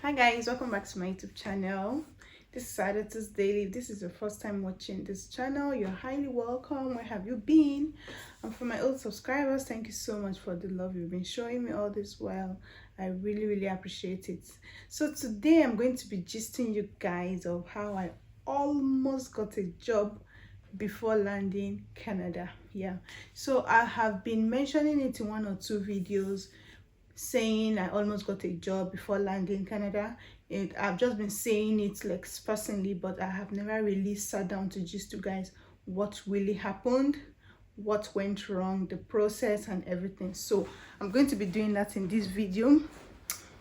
Hi guys, welcome back to my YouTube channel. This is Adita's Daily. If this is your first time watching this channel, you're highly welcome. Where have you been? And for my old subscribers, thank you so much for the love you've been showing me all this while. I really appreciate it. So today I'm going to be gisting you guys of how I almost got a job before landing Canada. Yeah, so I have been mentioning it in one or two videos, saying I almost got a job before landing Canada. I've just been saying it like personally, but I have never really sat down to gist you guys what really happened, what went wrong, the process and everything. So I'm going to be doing that in this video.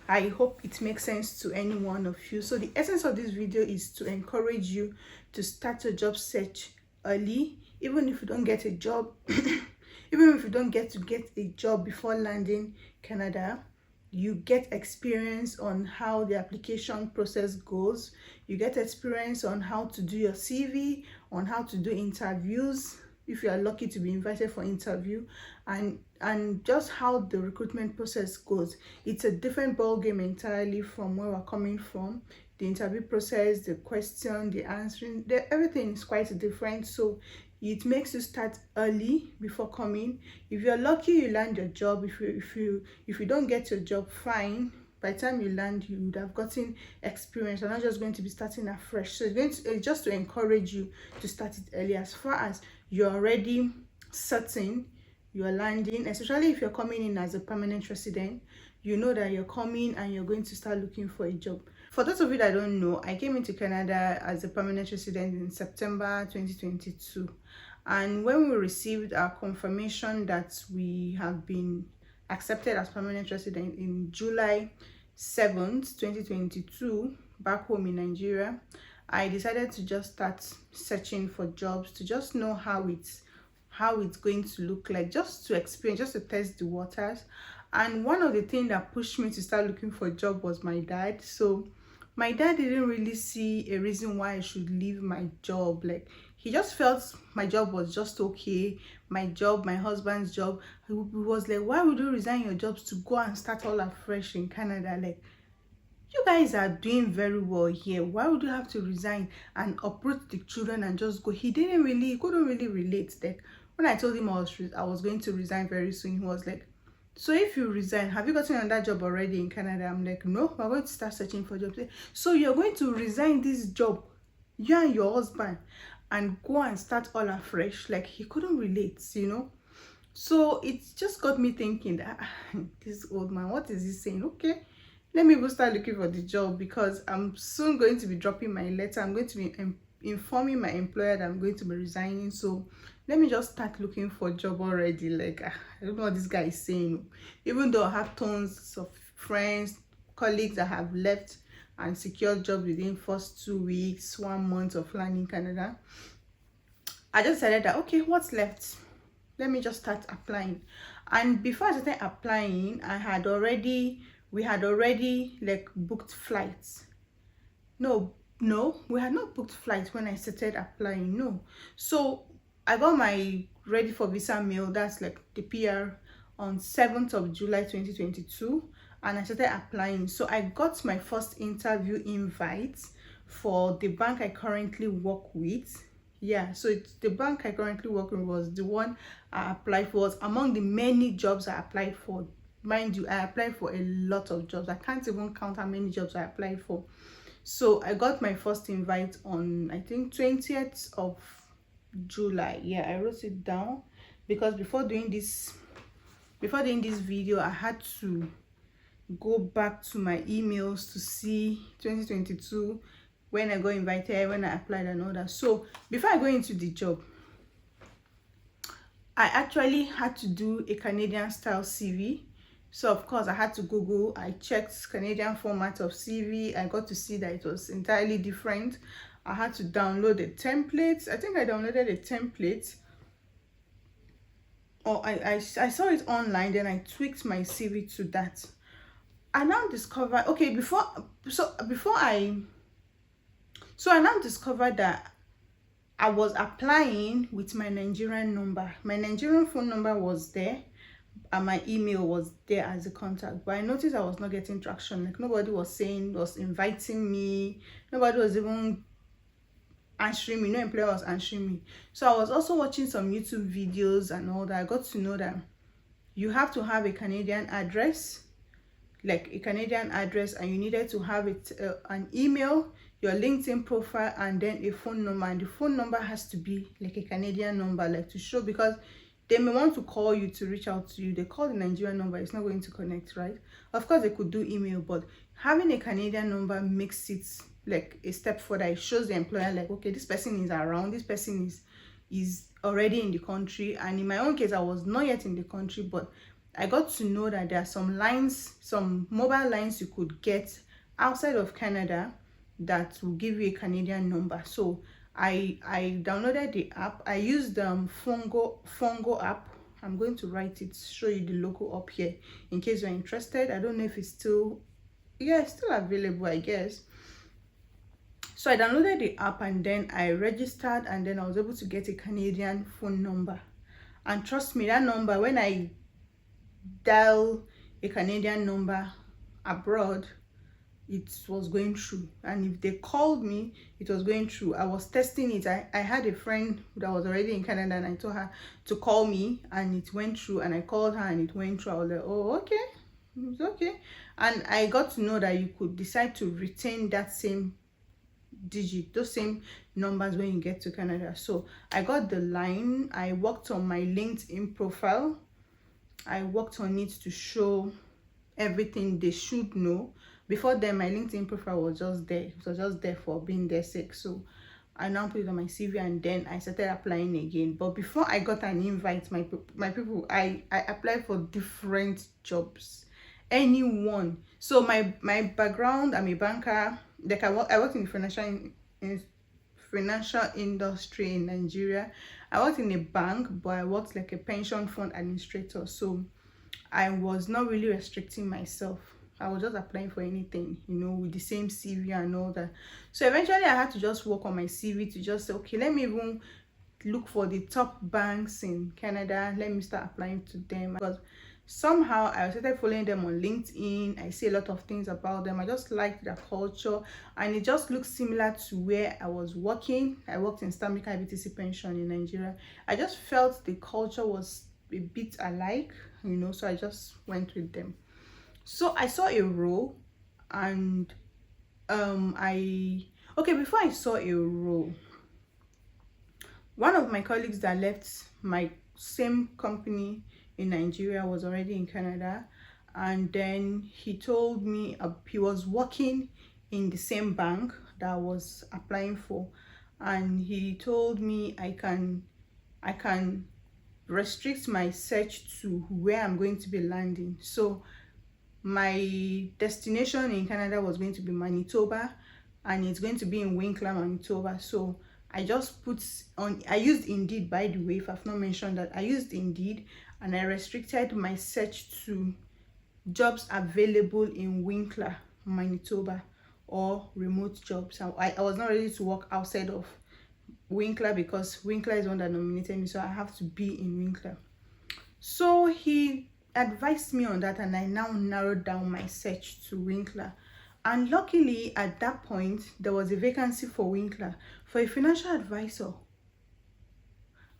I hope it makes sense to any one of you. So the essence of this video is to encourage you to start your job search early, even if you don't get a job. Even if you don't get a job before landing Canada, you get experience on how the application process goes. You get experience on how to do your CV, on how to do interviews, if you are lucky to be invited for interview, and just how the recruitment process goes. It's a different ball game entirely from where we're coming from. The interview process, the question, the answering, everything is quite different. So it makes you start early before coming. If you're lucky, you land your job. If you don't get your job, fine. By the time you land, you would have gotten experience. You're not just going to be starting afresh. So it's just to encourage you to start it early. As far as you're already certain you're landing, especially if you're coming in as a permanent resident, you know that you're coming and you're going to start looking for a job. For those of you that don't know, I came into Canada as a permanent resident in September 2022. And when we received our confirmation that we have been accepted as permanent resident in July 7th, 2022, back home in Nigeria, I decided to just start searching for jobs to just know how it's going to look like, just to experience, just to test the waters. And one of the things that pushed me to start looking for a job was my dad. So my dad didn't really see a reason why I should leave my job. Like, he just felt my job was just okay. My job, my husband's job, he was like, why would you resign your jobs to go and start all afresh in Canada? Like, you guys are doing very well here. Why would you have to resign and uproot the children and just go? He couldn't really relate. Like, when I told him I was going to resign very soon, he was like, so if you resign, have you gotten another job already in Canada? I'm like, no, we're going to start searching for jobs. So you're going to resign this job, you and your husband, and go and start all afresh? Like, he couldn't relate, you know. So it just got me thinking that this old man, what is he saying? Okay, let me go start looking for the job, because I'm soon going to be dropping my letter. I'm going to be informing my employer that I'm going to be resigning. So let me just start looking for a job already. Like, I don't know what this guy is saying. Even though I have tons of friends, colleagues that have left and secured jobs within first 2 weeks, 1 month of landing Canada, I just decided that, okay, what's left? Let me just start applying. And before I started applying, we had already like booked flights. No, we had not booked flights when I started applying. No. So I got my ready for visa mail, that's like the PR, on 7th of July 2022, and I started applying. So I got my first interview invite for the bank I currently work with. Yeah, so it's the bank I currently work with was the one I applied for, was among the many jobs I applied for. Mind you, I applied for a lot of jobs. I can't even count how many jobs I applied for. So I got my first invite on, I think, 20th of July. Yeah, I wrote it down because before doing this video, I had to go back to my emails to see 2022, when I got invited, when I applied and all that. So before I go into the job, I actually had to do a Canadian style CV. So of course I had to Google. I checked Canadian format of CV. I got to see that it was entirely different. I had to download the templates. I think I downloaded a template, or I saw it online, then I tweaked my CV to that. I now discovered, okay, I now discovered that I was applying with my Nigerian number. My Nigerian phone number was there, and my email was there as a contact, but I noticed I was not getting traction. Like nobody was inviting me, nobody was even answering me, no employer was answering me. So I was also watching some YouTube videos and all that. I got to know that you have to have a Canadian address, like a Canadian address, and you needed to have it an email, your LinkedIn profile, and then a phone number. And the phone number has to be like a Canadian number, like to show, because they may want to call you to reach out to you. They call the Nigerian number, it's not going to connect, right? Of course they could do email, but having a Canadian number makes it like a step further. It shows the employer like, okay, this person is around, this person is already in the country. And in my own case, I was not yet in the country, but I got to know that there are some lines, some mobile lines you could get outside of Canada that will give you a Canadian number. So I downloaded the app. I used the Fongo app. I'm going to write it, show you the logo up here in case you're interested. I don't know if it's still, yeah, it's still available, I guess. So I downloaded the app and then I registered, and then I was able to get a Canadian phone number. And trust me, that number, when I dial a Canadian number abroad, it was going through. And if they called me, it was going through. I was testing it. I had a friend that was already in Canada, and I told her to call me, and it went through. And I called her and it went through. I was like, oh, okay, it's okay. And I got to know that you could decide to retain that same digit, those same numbers, when you get to Canada. So I got the line. I worked on my LinkedIn profile. I worked on it to show everything they should know. Before then, my LinkedIn profile was just there. It was just there for being their sake. So I now put it on my CV, and then I started applying again. But before I got an invite, my people, I applied for different jobs. Anyone. So my background, I'm a banker. Like I worked in financial industry in Nigeria. I worked in a bank, but I worked like a pension fund administrator. So I was not really restricting myself. I was just applying for anything, with the same CV and all that. So eventually I had to just work on my CV to just say, okay, let me even look for the top banks in Canada. Let me start applying to them. Because somehow I started following them on LinkedIn. I see a lot of things about them. I just liked their culture, and it just looks similar to where I was working. I worked in Stanbic IBTC Pension in Nigeria. I just felt the culture was a bit alike, so I just went with them. So I saw a role, and before I saw a role, one of my colleagues that left my same company in Nigeria was already in Canada, and then he told me he was working in the same bank that I was applying for, and he told me I can restrict my search to where I'm going to be landing. So my destination in Canada was going to be Manitoba, and it's going to be in Winkler, Manitoba. So I just I used Indeed, by the way, if I've not mentioned that. I used Indeed, and I restricted my search to jobs available in Winkler, Manitoba, or remote jobs. I was not ready to work outside of Winkler, because Winkler is one that nominated me, so I have to be in Winkler. So he advised me on that, and I now narrowed down my search to Winkler. And luckily at that point there was a vacancy for Winkler for a financial advisor.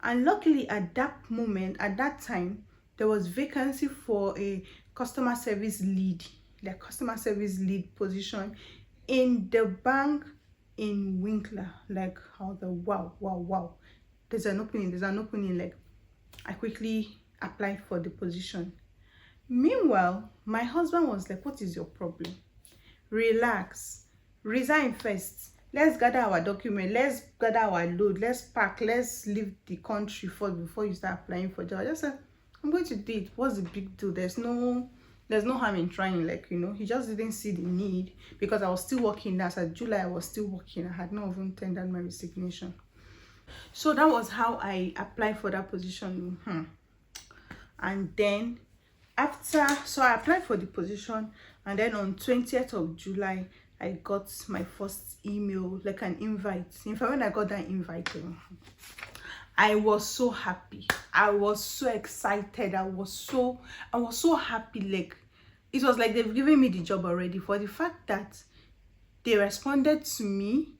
And luckily at that moment, at that time, there was vacancy for a customer service lead position in the bank in Winkler. Like, how the wow, there's an opening. Like, I quickly applied for the position. Meanwhile, my husband was like, what is your problem? Relax, resign first. Let's gather our document, let's gather our load, let's pack, let's leave the country first before you start applying for jobs. I just said, I'm going to do it. What's the big deal? There's no harm in trying. Like, he just didn't see the need, because I was still working. As of July, I was still working. I had not even tendered my resignation. So that was how I applied for that position. And then so I applied for the position, and then on 20th of July I got my first email, like an invite. In fact, when I got that invite, I was so happy. I was so excited. I was so happy. Like, it was like they've given me the job already, for the fact that they responded to me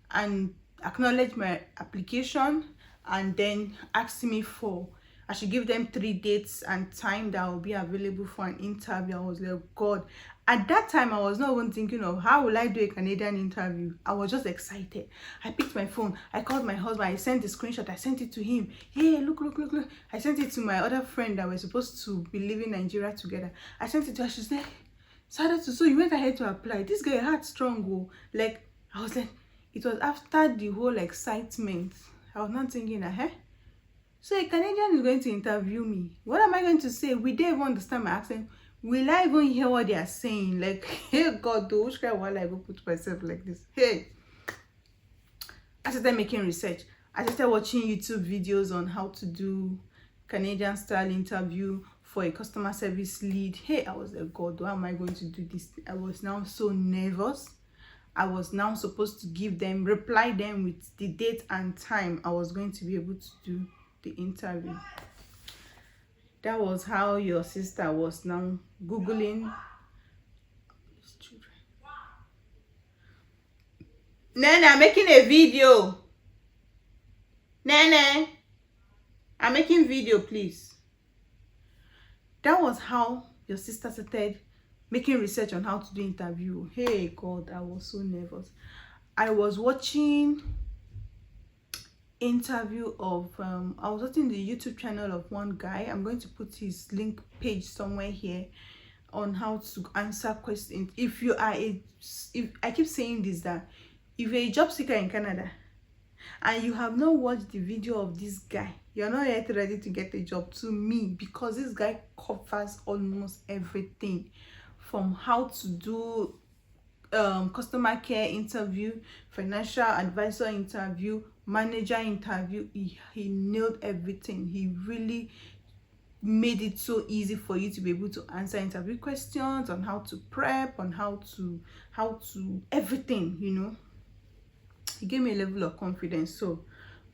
and acknowledged my application, and then asked me for I should give them 3 dates and time that I will be available for an interview. I was like, God. At that time, I was not even thinking of how will I do a Canadian interview. I was just excited. I picked my phone. I called my husband. I sent the screenshot. I sent it to him. Hey, look, look, look, look. I sent it to my other friend that we're supposed to be leaving Nigeria together. I sent it to her. She said, so you went ahead to apply. This guy had strong goal. Like, I was like, it was after the whole excitement. I was not thinking that, hey, so a Canadian is going to interview me. What am I going to say? We don't even understand my accent. Will I even hear what they are saying? Like, hey God, though, which kind while I go put myself like this? Hey, I started making research. I started watching YouTube videos on how to do Canadian style interview for a customer service lead. Hey, I was like, God, how am I going to do this? I was now so nervous. I was now supposed to reply them with the date and time I was going to be able to do the interview. That was how your sister was now Googling children. Nene, I'm making a video. Nene, I'm making video, please. That was how your sister started making research on how to do interview. Hey God, I was so nervous. I was watching interview of I was watching the YouTube channel of one guy. I'm going to put his link page somewhere here on how to answer questions. If I keep saying this, that if you're a job seeker in Canada and you have not watched the video of this guy, you're not yet ready to get a job, to me, because this guy covers almost everything, from how to do customer care interview, financial advisor interview, manager interview. He nailed everything. He really made it so easy for you to be able to answer interview questions, on how to prep, on how to everything, you know. He gave me a level of confidence. So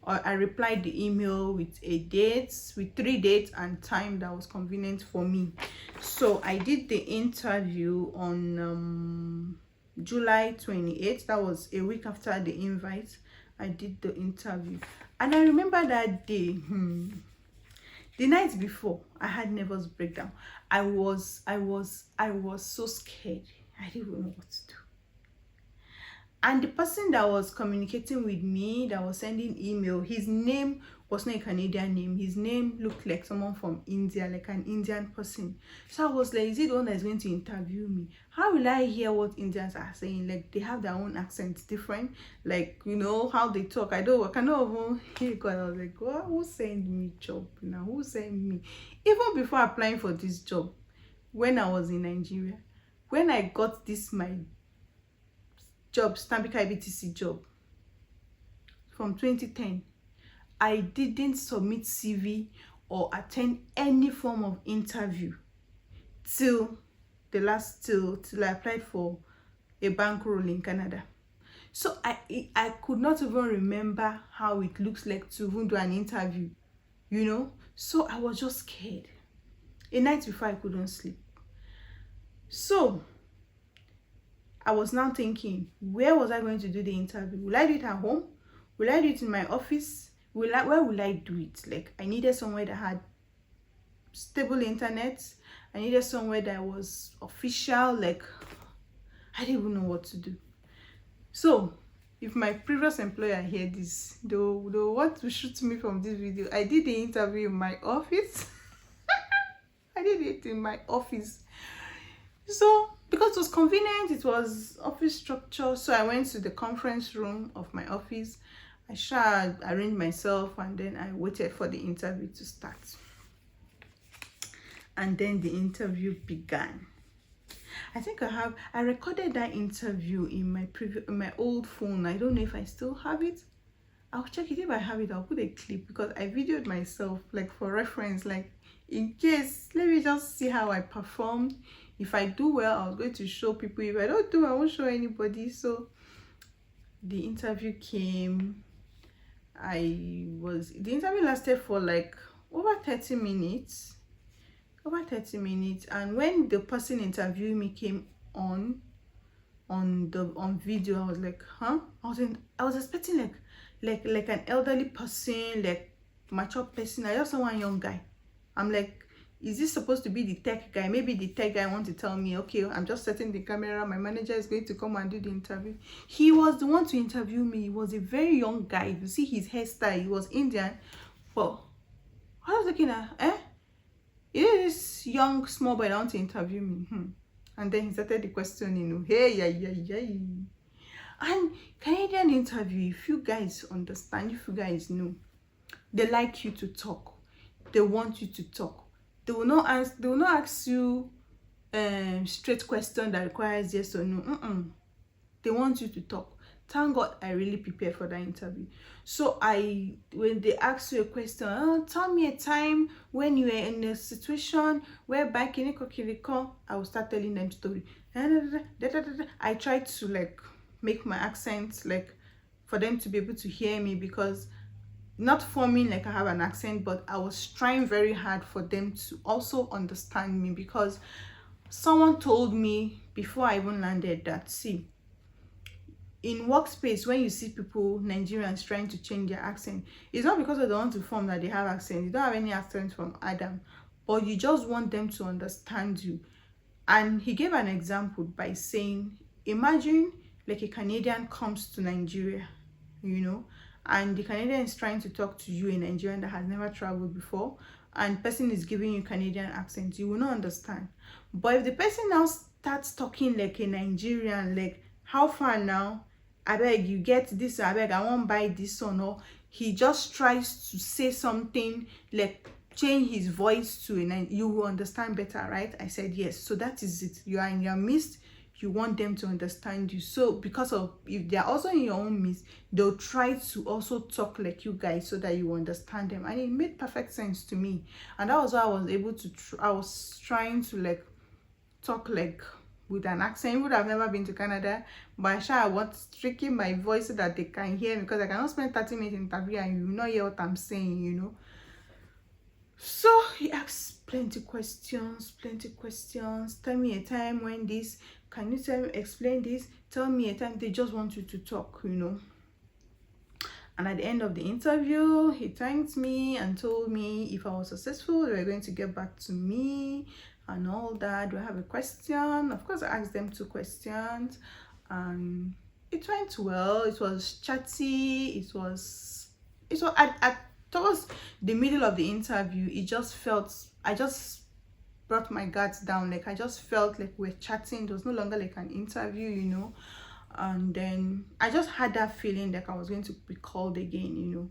I replied the email with with 3 dates and time that was convenient for me. So I did the interview on July 28th. That was a week after the invite. I did the interview, and I remember that day, the night before, I had nervous breakdown. I was so scared. I didn't know what to do. And the person that was communicating with me, that was sending email, his name was not a Canadian name. His name looked like someone from India, like an Indian person. So I was like, is it the one that's going to interview me? How will I hear what Indians are saying? Like, they have their own accents different. Like, you know, how they talk. I cannot even hear God. I was like, God, who sent me job now? Who sent me? Even before applying for this job, when I was in Nigeria, when I got this, my job, Stanbic IBTC job, from 2010, I didn't submit CV or attend any form of interview till I applied for a bank role in Canada. So I could not even remember how it looks like to even do an interview, you know. So I was just scared. A night before, I couldn't sleep. So I was now thinking, where was I going to do the interview? Will I do it at home? Will I do it in my office? Where will I do it? Like, I needed somewhere that had stable internet. I needed somewhere that was official. Like, I didn't even know what to do. So if my previous employer hear this, they'll want to shoot me from this video. I did the interview in my office. I did it in my office. So because it was convenient, it was office structure, so I went to the conference room of my office. I arranged myself, and then I waited for the interview to start. And then the interview began. I think I recorded that interview in my old phone. I don't know if I still have it. I'll check it. If I have it, I'll put a clip, because I videoed myself, like, for reference, like, in case. Let me just see how I performed. If I do well, I was going to show people. If I don't do, I won't show anybody. So the interview came. The interview lasted for like over 30 minutes. And when the person interviewing me came on video, I was like, huh? I was expecting like an elderly person, like mature person. I just saw one young guy. I'm like, is this supposed to be the tech guy? Maybe the tech guy want to tell me, okay, I'm just setting the camera, my manager is going to come and do the interview. He was the one to interview me. He was a very young guy. If you see his hairstyle, he was Indian. But I was looking at, it is this young small boy that want to interview me. And then he started the questioning, hey, yeah. And Canadian interview, if you guys understand, if you guys know, they like you to talk. They want you to talk. They will not ask you straight question that requires yes or no. They want you to talk. Thank God I really prepared for that interview. So when they ask you a question, tell me a time when you were in a situation whereby I will start telling them story. I try to like make my accent like for them to be able to hear me, because not forming like I have an accent, but I was trying very hard for them to also understand me, because someone told me before I even landed that, see, in workspace, when you see people, Nigerians, trying to change their accent, it's not because they don't want to form that they have accent. You don't have any accent from Adam, but you just want them to understand you. And he gave an example by saying, imagine like a Canadian comes to Nigeria, and the Canadian is trying to talk to you, a Nigerian that has never traveled before, and person is giving you Canadian accent, you will not understand. But if the person now starts talking like a Nigerian, like, how far now? I beg you get this, I beg, I won't buy this or no. He just tries to say something, like change his voice to you will understand better, right? I said yes. So that is it. You are in your midst, you want them to understand you. So because of, if they are also in your own midst, they'll try to also talk like you guys so that you understand them. And it made perfect sense to me. And that was why I was able to I was trying to like talk like with an accent. Would have never been to Canada, but I was tricking my voice so that they can hear me, because I cannot spend 30 minutes interview and you will not hear what I'm saying, So he asked plenty questions. Tell me a time when this, can you explain this? Tell me a time. They just want you to talk, And at the end of the interview, he thanked me and told me if I was successful, they were going to get back to me and all that. Do I have a question? Of course, I asked them 2 questions, and it went well. It was chatty. It was towards the middle of the interview, I just brought my guards down. Like, I just felt like we're chatting. It was no longer like an interview, and then I just had that feeling like I was going to be called again,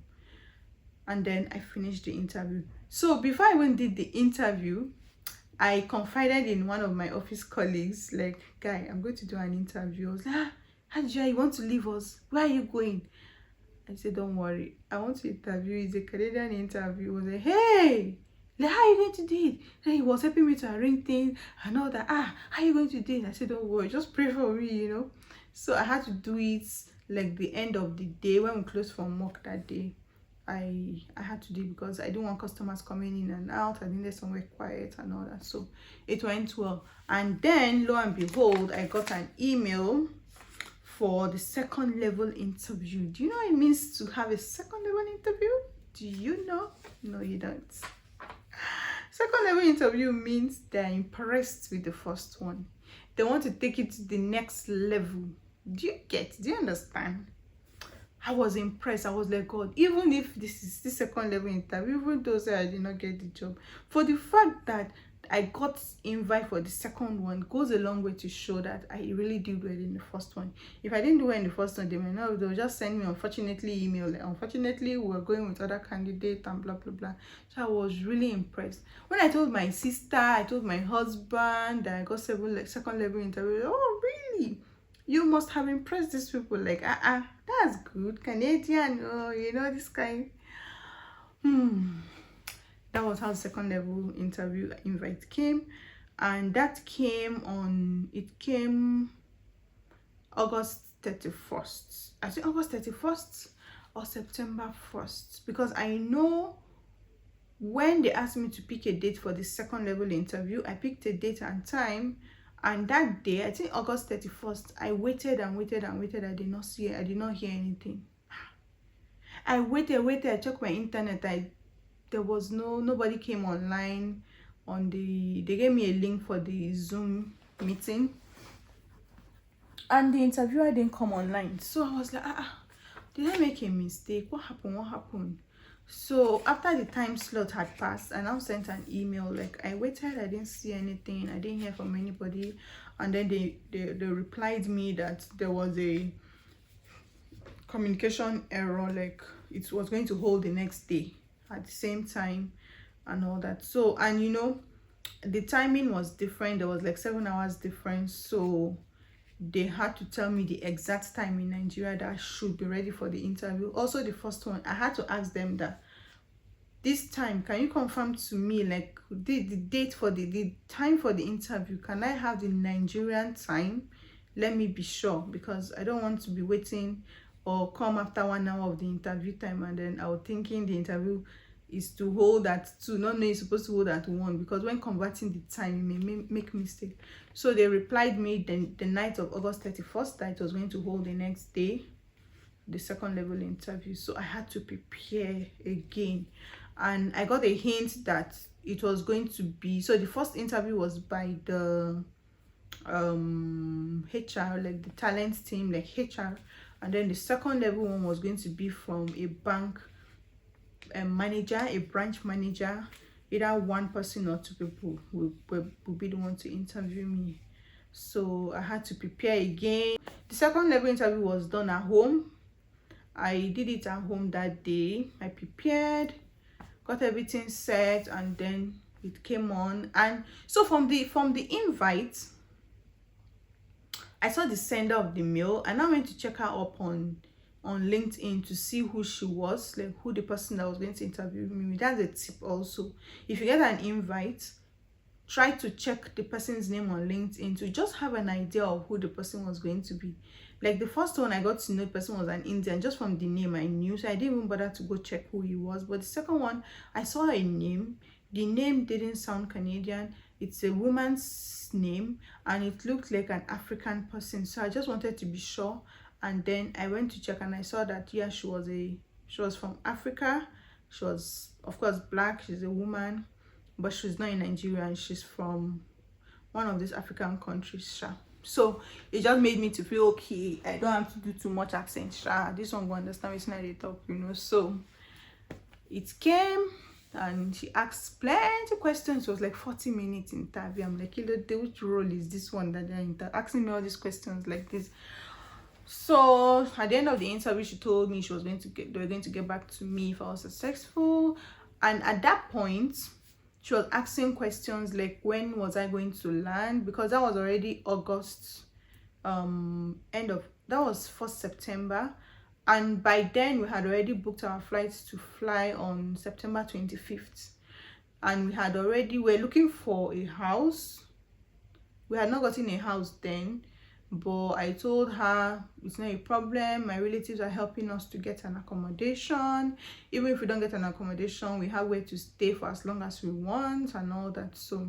and then I finished the interview. So before I even did the interview, I confided in one of my office colleagues, like, guy, I'm going to do an interview. I was like, Hajia, you want to leave us? Where are you going? I said, don't worry, I want to interview. It's a Canadian interview. I was like, hey, like, how are you going to do it? Then he was helping me to arrange things and all that. How are you going to do it? I said, don't worry, just pray for me, So I had to do it like the end of the day when we closed from work that day. I had to do it because I didn't want customers coming in and out. I needed somewhere quiet and all that. So it went well. And then lo and behold, I got an email for the 2nd level interview. Do you know what it means to have a 2nd level interview? Do you know? No, you don't. 2nd level interview means they're impressed with the first one. They want to take it to the next level. Do you understand? I was impressed. I was like, God, even if this is the 2nd level interview, even though I did not get the job, for the fact that I got invite for the 2nd one goes a long way to show that I really did well in the first one. If I didn't do well in the first one, they'll just send me unfortunately email, like, unfortunately we're going with other candidates and blah blah blah. So I was really impressed. When I told my sister, I told my husband that I got 2nd level interview. Oh really? You must have impressed these people. Like, that's good. Canadian, this kind. That was how the 2nd level interview invite came. And that came August 31st. I think August 31st or September 1st, because I know when they asked me to pick a date for the second level interview, I picked a date and time, and that day, I think August 31st, I waited and waited and waited. I did not hear anything. I waited, I checked my internet. There was nobody came online on they gave me a link for the Zoom meeting, and the interviewer didn't come online. So I was like, did I make a mistake? What happened? So after the time slot had passed, I now sent an email. Like, I waited, I didn't see anything, I didn't hear from anybody. And then they replied me that there was a communication error, like it was going to hold the next day at the same time and all that. So, and you know, the timing was different. There was like 7 hours difference. So they had to tell me the exact time in Nigeria that I should be ready for the interview. Also, the first one, I had to ask them that this time, can you confirm to me, like the date for the time for the interview, can I have the Nigerian time? Let me be sure, because I don't want to be waiting or come after 1 hour of the interview time, and then I was thinking the interview is to hold at 2, not knowing it's supposed to hold at 1, because when converting the time you may make mistake. So they replied me the night of August 31st that it was going to hold the next day, the second level interview. So I had to prepare again, and I got a hint that it was going to be, so the first interview was by the HR, like the talent team, like HR, and then the second level one was going to be from a bank manager, a branch manager. Either one person or 2 people will be the one to interview me. So I had to prepare again. The second level interview was done at home. I did it at home that day. I prepared, got everything set, and then it came on. And so from the invite, I saw the sender of the mail, and I went to check her up on LinkedIn to see who she was, like who the person that was going to interview me. That's a tip also. If you get an invite, try to check the person's name on LinkedIn to just have an idea of who the person was going to be. Like the first one, I got to know the person was an Indian. Just from the name I knew, so I didn't even bother to go check who he was. But the second one, I saw a name. The name didn't sound Canadian. It's a woman's name, and it looked like an African person. So I just wanted to be sure. And then I went to check, and I saw that, yeah, she was from Africa. She was, of course, black. She's a woman, but she's not in Nigeria, and she's from one of these African countries. So it just made me to feel okay. I don't have to do too much accent. This one will understand it's not a talk, you know. So it came, and she asked plenty of questions. It was like 40 minutes interview. I'm like, which role is this one that they're asking me all these questions like this? So at the end of the interview, she told me they were going to get back to me if I was successful. And at that point, she was asking questions like, when was I going to land? Because that was already August, that was 1st September. And by then we had already booked our flights to fly on September 25th. And we're looking for a house. We had not gotten a house then, but I told her it's not a problem. My relatives are helping us to get an accommodation. Even if we don't get an accommodation, we have where to stay for as long as we want and all that. So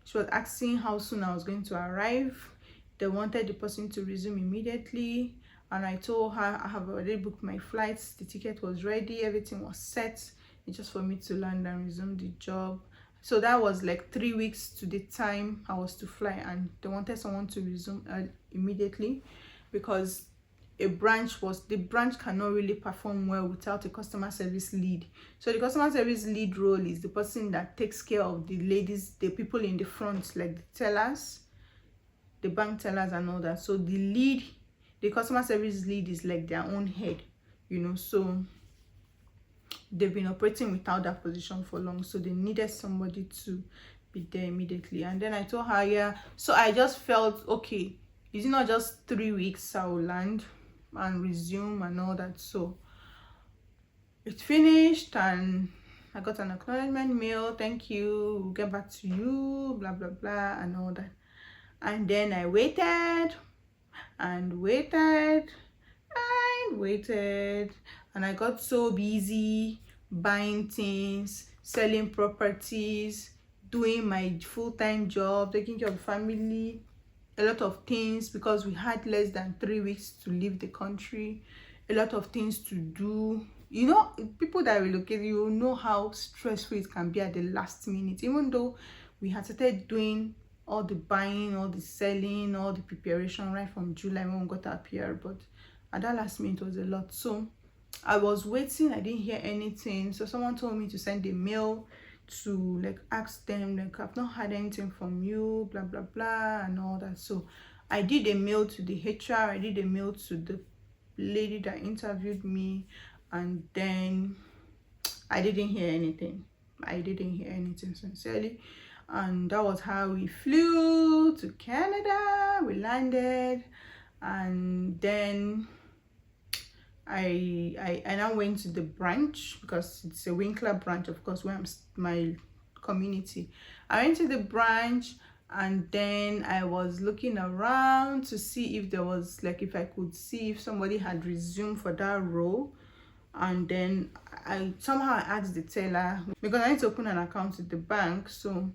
she was asking how soon I was going to arrive. They wanted the person to resume immediately, and I told her I have already booked my flights. The ticket was ready, everything was set. It's just for me to land and resume the job. So that was like 3 weeks to the time I was to fly, and they wanted someone to resume immediately, because the branch cannot really perform well without a customer service lead. So the customer service lead role is the person that takes care of the ladies, the people in the front, like the tellers, the bank tellers and all that. So the customer service lead is like their own head, you know. So they've been operating without that position for long, so they needed somebody to be there immediately. And then I told her, yeah. So I just felt, okay, is it not just 3 weeks I will land and resume and all that? So it finished, and I got an acknowledgement mail, thank you, we'll get back to you, blah blah blah and all that. And then I waited and waited, and waited, and I got so busy buying things, selling properties, doing my full-time job, taking care of family, a lot of things, because we had less than 3 weeks to leave the country, a lot of things to do. You know, people that relocate, you know how stressful it can be at the last minute. Even though we had started doing all the buying, all the selling, all the preparation right from July when we got our PR, but at that last minute was a lot. So I was waiting, I didn't hear anything. So someone told me to send a mail to like ask them, like, I've not had anything from you, blah blah blah, and all that. So I did a mail to the HR, I did a mail to the lady that interviewed me, and then I didn't hear anything. I didn't hear anything, sincerely. And that was how we flew to Canada. We landed, and then I now went to the branch, because it's a Winkler branch, of course, where I'm my community. I went to the branch, and then I was looking around to see if there was, like, if I could see if somebody had resumed for that role. And then I somehow asked the teller, because I need to open an account with the bank, so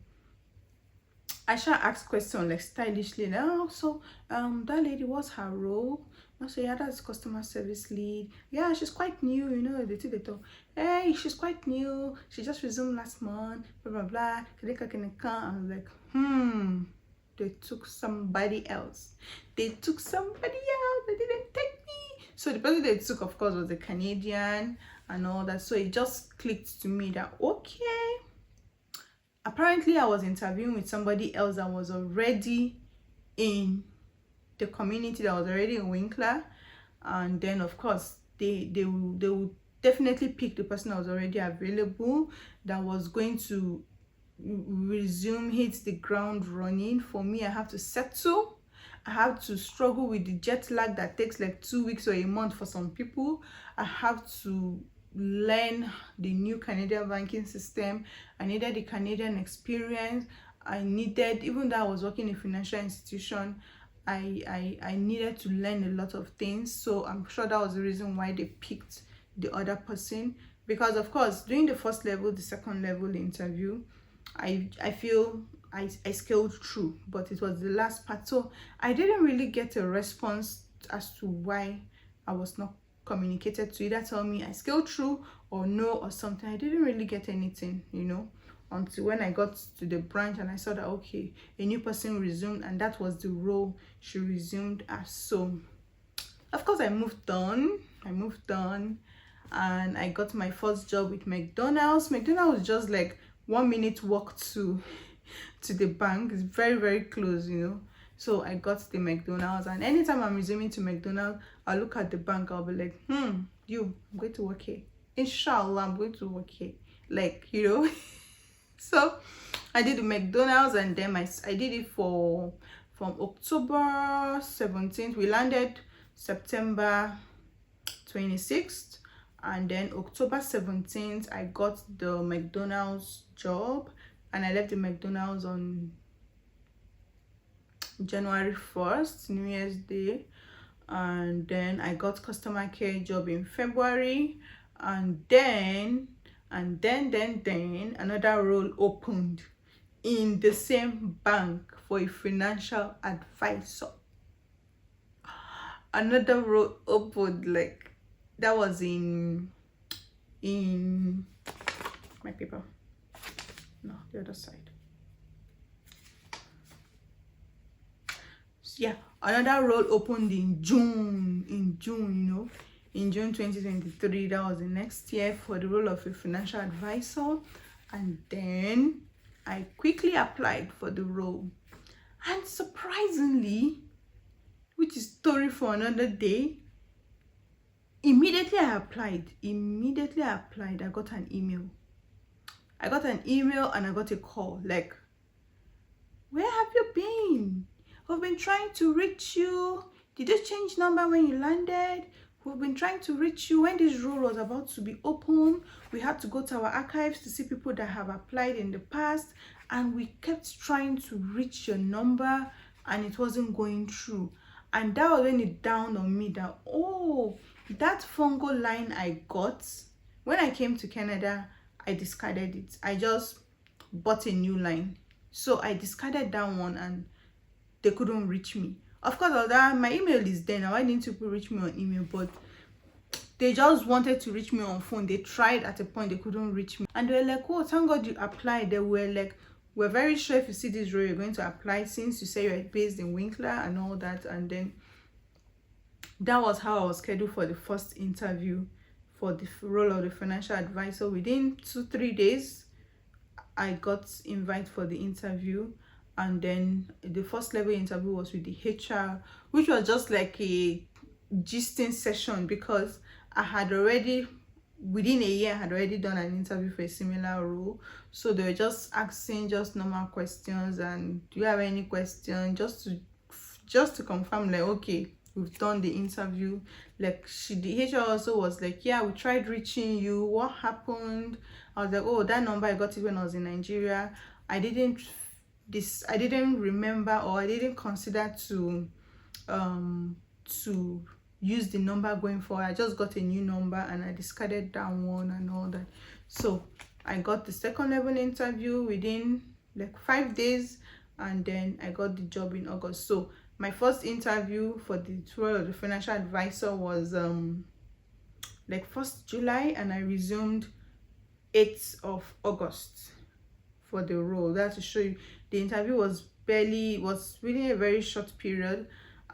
I shall ask question like stylishly, like, oh, so that lady, what's her role? I say, yeah, that's customer service lead. Yeah, she's quite new, you know, they talk. Hey, she's quite new. She just resumed last month, blah blah blah. I was like, they took somebody else. They took somebody else. They didn't take me. So the person they took, of course, was a Canadian and all that. So it just clicked to me that, okay, apparently I was interviewing with somebody else that was already in the community, that was already in Winkler. And then of course they will definitely pick the person that was already available, that was going to resume, hit the ground running. For me, I have to settle. I have to struggle with the jet lag that takes like 2 weeks or a month for some people. I have to learn the new Canadian banking system. I needed the Canadian experience. I needed, even though I was working in a financial institution, I needed to learn a lot of things. So I'm sure that was the reason why they picked the other person, because of course during the first level, the second level interview, I feel I scaled through, but it was the last part, so I didn't really get a response as to why I was not communicated to either tell me I scaled through or no or something. I didn't really get anything, you know, until when I got to the branch and I saw that, okay, a new person resumed, and that was the role she resumed as. So of course I moved on, and I got my first job with McDonald's. McDonald's was just like 1 minute walk to the bank. It's very, very close, you know. So I got the McDonald's, and anytime I'm resuming to McDonald's, I'll look at the bank, I'll be like, I'm going to work here. Inshallah, I'm going to work here. Like, you know. So I did the McDonald's, and then I did it from October 17th. We landed September 26th, and then October 17th I got the McDonald's job, and I left the McDonald's on January 1st, New Year's Day. And then I got customer care job in February, and then another role opened in the same bank for a financial advisor. Another role opened, like, that was in my paper, no, the other side. So, yeah, another role opened in June, you know, in June 2023. That was the next year, for the role of a financial advisor. And then I quickly applied for the role, and surprisingly, which is story for another day, immediately I applied, I got an email. And I got a call, like, where have you been? We've been trying to reach you. Did you change number when you landed? We've been trying to reach you when this role was about to be open. We had to go to our archives to see people that have applied in the past, and we kept trying to reach your number, and it wasn't going through. And that was when it dawned on me that, oh, That fungal line I got when I came to Canada, I discarded it. I just bought a new line. So I discarded that one and they couldn't reach me. Of course, although my email is there now, why didn't people reach me on email? But they just wanted to reach me on phone. They tried at a point, they couldn't reach me. And they were like, oh, thank God you applied. They were like, we're very sure if you see this role, you're going to apply since you say you're based in Winkler and all that. And then that was how I was scheduled for the first interview for the role of the financial advisor. Within 2-3 days, I got invited for the interview. And then the first level interview was with the HR, which was just like a gisting session, because I had already, within a year, I had already done an interview for a similar role. So they were just asking just normal questions, and do you have any question, just to confirm, like, okay, we've done the interview. Like, the HR also was like, yeah, we tried reaching you, what happened? I was like, oh, that number, I got it when I was in Nigeria. I didn't remember, or I didn't consider to use the number going forward. I just got a new number and I discarded that one and all that. So I got the second level interview within like 5 days, and then I got the job in August. So my first interview for the role of the financial advisor was like 1st July, and I resumed 8th of August for the role. That to show you, the interview was within a very short period.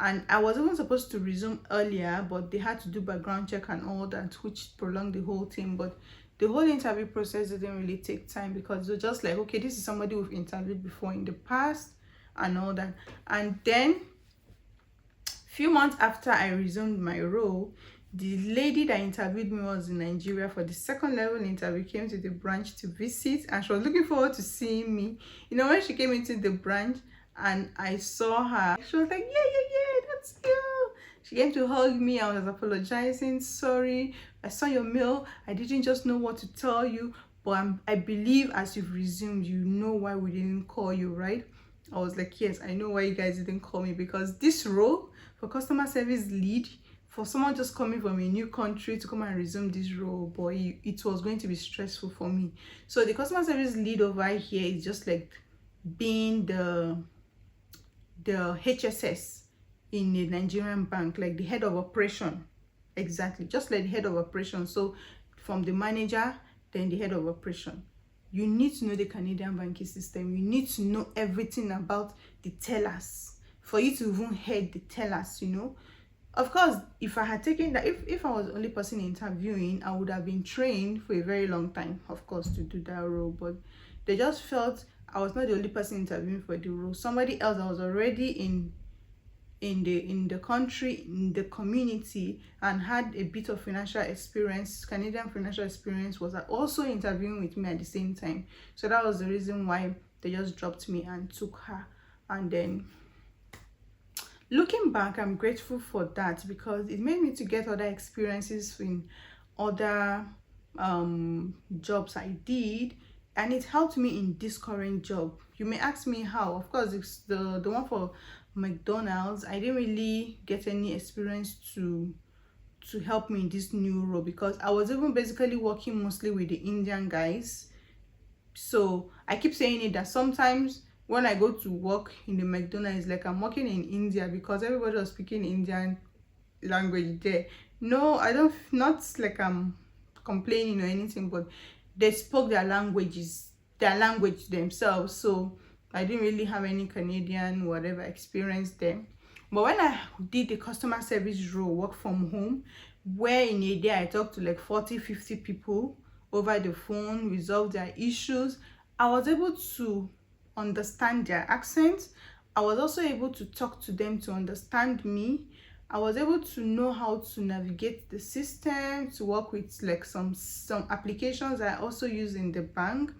And I was even supposed to resume earlier, but they had to do background check and all that, which prolonged the whole thing. But the whole interview process didn't really take time, because it was just like, okay, this is somebody we've interviewed before in the past and all that. And then few months after I resumed my role, the lady that interviewed me was in Nigeria for the second level interview, came to the branch to visit, and she was looking forward to seeing me. You know, when she came into the branch and I saw her, she was like, yeah, that's you. She came to hug me. I was apologizing, sorry, I saw your mail, I didn't just know what to tell you, but I believe as you've resumed, you know why we didn't call you, right? I was like, yes, I know why you guys didn't call me, because this role for customer service lead, for someone just coming from a new country to come and resume this role, boy, it was going to be stressful for me. So the customer service lead over here is just like being the HSS in a Nigerian bank, like the head of operation. Exactly, just like the head of operation. So from the manager, then the head of operation. You need to know the Canadian banking system. You need to know everything about the tellers for you to even head the tellers, you know. Of course, if I had taken that, if I was the only person interviewing, I would have been trained for a very long time, of course, to do that role. But they just felt I was not the only person interviewing for the role. Somebody else that was already in the country, in the community, and had a bit of financial experience, Canadian financial experience, was also interviewing with me at the same time. So that was the reason why they just dropped me and took her. And then looking back, I'm grateful for that, because it made me to get other experiences in other jobs I did, and it helped me in this current job. You may ask me how. Of course, it's the one for McDonald's. I didn't really get any experience to help me in this new role, because I was even basically working mostly with the Indian guys. So I keep saying it that sometimes when I go to work in the McDonald's, like I'm working in India, because everybody was speaking Indian language there. No, I don't, not like I'm complaining or anything, but they spoke their language themselves. So I didn't really have any Canadian whatever experience there. But when I did the customer service role, work from home, where in a day I talked to like 40-50 people over the phone, resolve their issues, I was able to understand their accents. I was also able to talk to them to understand me. I was able to know how to navigate the system, to work with like some applications I also use in the bank.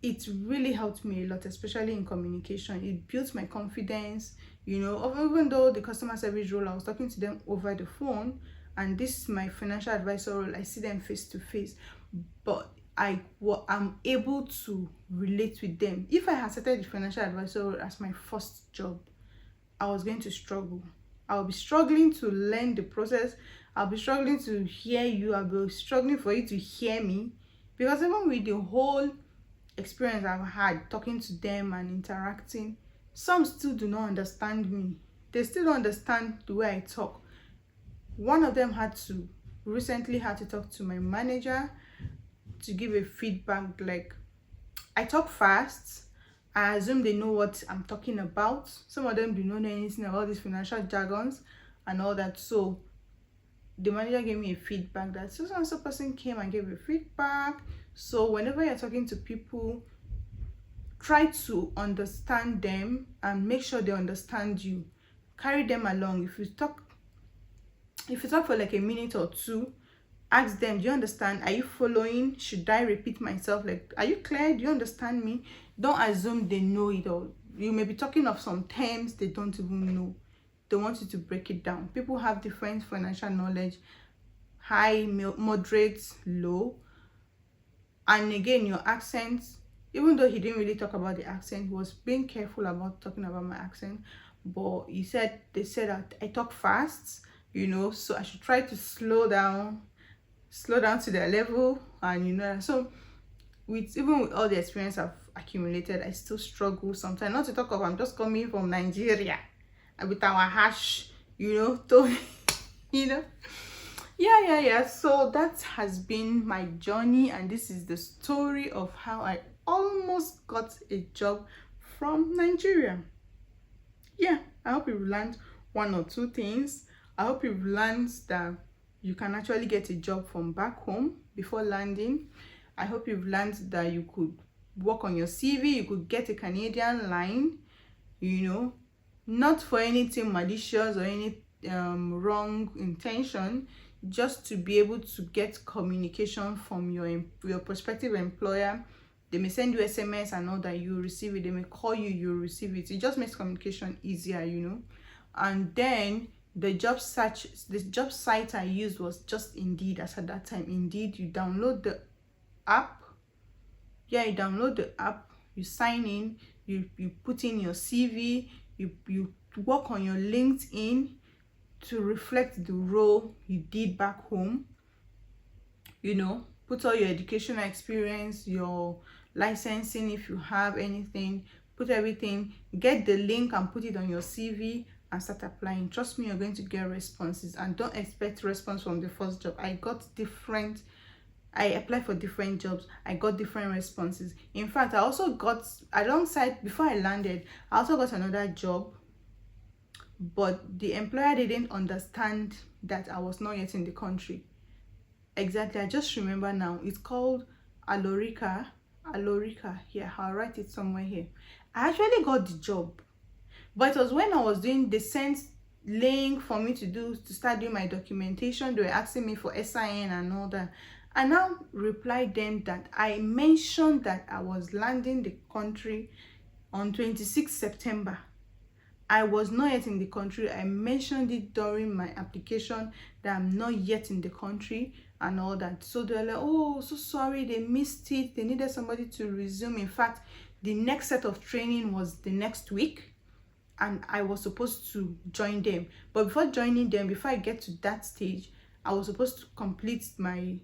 It really helped me a lot, especially in communication. It built my confidence, you know. Even though the customer service role, I was talking to them over the phone, and this is my financial advisor role, I see them face to face, but I'm able to relate with them. If I had started the financial advisor role as my first job, I was going to struggle. I'll be struggling to learn the process. I'll be struggling to hear you. I'll be struggling for you to hear me, because even with the whole experience I've had talking to them and interacting, some still do not understand me. They still don't understand the way I talk. One of them recently had to talk to my manager to give a feedback, like, I talk fast. I assume they know what I'm talking about. Some of them do not know anything about these financial jargons and all that. So the manager gave me a feedback that so and so person came and gave a feedback. So whenever you're talking to people, try to understand them and make sure they understand you. Carry them along. If you talk for like a minute or two, ask them, do you understand? Are you following? Should I repeat myself? Like, are you clear? Do you understand me? Don't assume they know it all. You may be talking of some terms they don't even know. They want you to break it down. People have different financial knowledge, high, moderate, low. And again, your accent, even though he didn't really talk about the accent, he was being careful about talking about my accent. But they said that I talk fast, so I should try to slow down to their level. And so even with all the experience I've accumulated, I still struggle sometimes. Not to talk of, I'm just coming from Nigeria with our harsh tone. Yeah, so that has been my journey, and this is the story of how I almost got a job from Nigeria. Yeah, I hope you've learned one or two things. I hope you've learned that you can actually get a job from back home before landing. I hope you've learned that you could work on your CV, you could get a Canadian line, not for anything malicious or any wrong intention, just to be able to get communication from your prospective employer. They may send you SMS and all that, you receive it. They may call you, you receive it. It just makes communication easier, And then the job site I used was just Indeed. As at that time, Indeed, you download the app. You download the app, you sign in, you put in your CV, you work on your LinkedIn to reflect the role you did back home. Put all your educational experience, your licensing if you have anything, put everything, get the link and put it on your CV and start applying. Trust me, you're going to get responses, and don't expect response from the first job. I applied for different jobs. I got different responses. In fact, I also got, alongside, before I landed, I also got another job, but the employer didn't understand that I was not yet in the country. Exactly, I just remember now. It's called Alorica. Yeah, I'll write it somewhere here. I actually got the job, but it was when I was doing the sent link for me to start doing my documentation. They were asking me for SIN and all that. I now replied them that I mentioned that I was landing the country on 26 September. I was not yet in the country. I mentioned it during my application that I'm not yet in the country and all that. So they're like, oh, so sorry, they missed it. They needed somebody to resume. In fact, the next set of training was the next week, and I was supposed to join them. But before joining them, before I get to that stage, I was supposed to complete my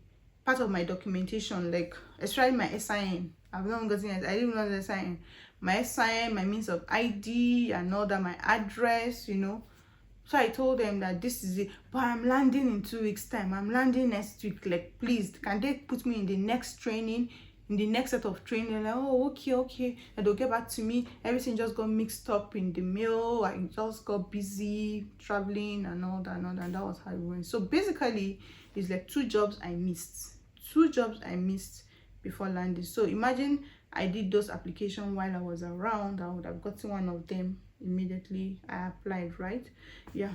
part of my documentation, like especially my SIN. I've not gotten it. I didn't know the SIN. My SIN, my means of ID and all that, my address, So I told them that this is it, but I'm landing in 2 weeks time. I'm landing next week. Like, please, can they put me in the next training, in the next set of training? Like, oh, okay. And they'll get back to me. Everything just got mixed up in the mail. I just got busy traveling and all that, and that was how it went. So basically, it's like 2 jobs I missed. 2 jobs I missed before landing. So imagine I did those applications while I was around. I would have gotten one of them immediately I applied, right? Yeah.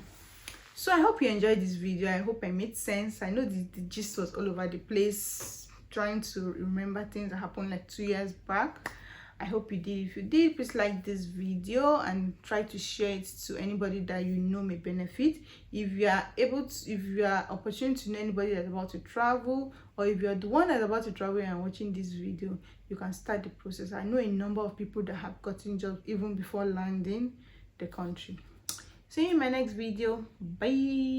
So I hope you enjoyed this video. I hope I made sense. I know the gist was all over the place, trying to remember things that happened like 2 years back. I hope you did. If you did, please like this video and try to share it to anybody that you know may benefit. If you are opportune to know anybody that's about to travel, or if you're the one that's about to travel and watching this video, you can start the process. I know a number of people that have gotten jobs even before landing the country. See you in my next video. Bye.